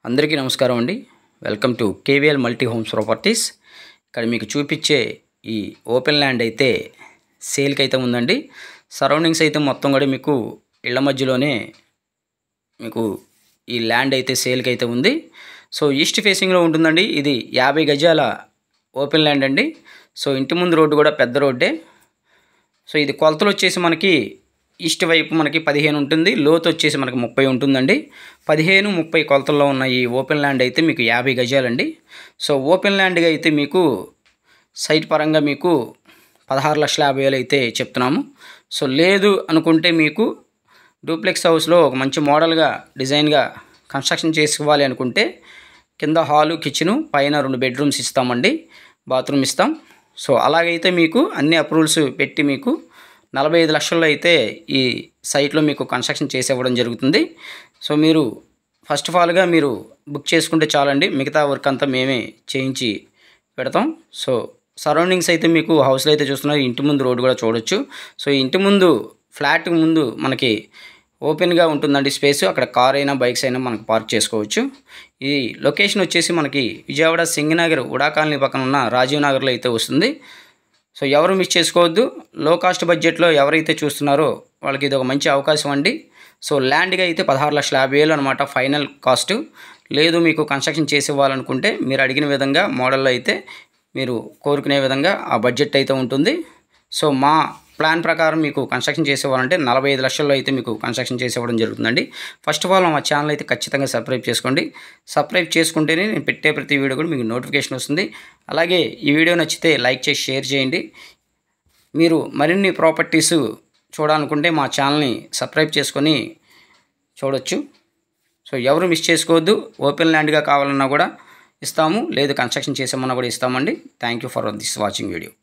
అందరికీ నమస్కారం అండి. Welcome to KVL multi homes properties. ఇక్కడ మీకు చూపించే ఈ ఓపెన్ ల్యాండ్ అయితే సేల్కి అయితే ఉందండి. సరౌండింగ్స్ అయితే మొత్తం కూడా మీకు ఇళ్ల మధ్యలోనే మీకు ఈ ల్యాండ్ అయితే సేల్కి అయితే ఉంది. సో ఈస్ట్ ఫేసింగ్లో ఉంటుందండి. ఇది 50 గజాల ఓపెన్ ల్యాండ్ అండి. సో ఇంటి ముందు రోడ్డు కూడా పెద్ద రోడ్డే. సో ఇది కొలతలు వచ్చేసి మనకి ఈస్ట్ వైపు మనకి 15 ఉంటుంది, లోతు వచ్చేసి మనకి 30 ఉంటుందండి. 15-30 కొలతల్లో ఉన్న ఈ ఓపెన్ ల్యాండ్ అయితే మీకు 50 గజాలండి. సో ఓపెన్ ల్యాండ్గా అయితే మీకు సైట్ పరంగా మీకు 16,50,000 అయితే చెప్తున్నాము. సో లేదు అనుకుంటే మీకు డూప్లెక్స్ హౌస్లో ఒక మంచి మోడల్గా డిజైన్గా కన్స్ట్రక్షన్ చేసుకోవాలి అనుకుంటే కింద హాలు, కిచెను, పైన 2 బెడ్రూమ్స్ ఇస్తామండి, బాత్రూమ్ ఇస్తాం. సో అలాగైతే మీకు అన్ని అప్రూవల్స్ పెట్టి మీకు 45 లక్షల్లో అయితే ఈ సైట్లో మీకు కన్స్ట్రక్షన్ చేసి ఇవ్వడం జరుగుతుంది. సో మీరు ఫస్ట్ ఆఫ్ ఆల్గా మీరు బుక్ చేసుకుంటే చాలండి, మిగతా వర్క్ అంతా మేమే చేయించి పెడతాం. సో సరౌండింగ్స్ అయితే మీకు హౌస్లో అయితే చూస్తున్నారు, ఇంటి ముందు రోడ్డు కూడా చూడొచ్చు. సో ఇంటి ముందు ఫ్లాట్ ముందు మనకి ఓపెన్గా ఉంటుందండి స్పేస్. అక్కడ కార్ అయినా బైక్స్ అయినా మనకు పార్క్ చేసుకోవచ్చు. ఈ లొకేషన్ వచ్చేసి మనకి విజయవాడ సింగనగర్ ఉడా కాలనీ పక్కన ఉన్న రాజీవ్ నగర్లో అయితే వస్తుంది. సో ఎవరు మిస్ చేసుకోవద్దు. లో కాస్ట్ బడ్జెట్లో ఎవరైతే చూస్తున్నారో వాళ్ళకి ఇది ఒక మంచి అవకాశం అండి. సో ల్యాండ్గా అయితే 16,50,000 అనమాట ఫైనల్ కాస్ట్. లేదు మీకు కన్స్ట్రక్షన్ చేసి ఇవ్వాలనుకుంటే మీరు అడిగిన విధంగా మోడల్లో అయితే మీరు కోరుకునే విధంగా ఆ బడ్జెట్ అయితే ఉంటుంది. సో మా ప్లాన్ ప్రకారం మీకు కన్స్ట్రక్షన్ చేసి ఇవ్వాలంటే 45 లక్షల్లో అయితే మీకు కన్స్ట్రక్షన్ చేసి ఇవ్వడం జరుగుతుందండి. ఫస్ట్ ఆఫ్ ఆల్ మా ఛానల్ అయితే ఖచ్చితంగా సబ్స్క్రైబ్ చేసుకోండి. సబ్స్క్రైబ్ చేసుకుంటేనే నేను పెట్టే ప్రతి వీడియో కూడా మీకు నోటిఫికేషన్ వస్తుంది. అలాగే ఈ వీడియో నచ్చితే లైక్ చేసి షేర్ చేయండి. మీరు మరిన్ని ప్రాపర్టీస్ చూడాలనుకుంటే మా ఛానల్ని సబ్స్క్రైబ్ చేసుకొని చూడొచ్చు. సో ఎవరు మిస్ చేసుకోవద్దు. ఓపెన్ ల్యాండ్గా కావాలన్నా కూడా ఇస్తాము, లేదు కన్స్ట్రక్షన్ చేసామన్నా కూడా ఇస్తామండి. Thank you for this watching video.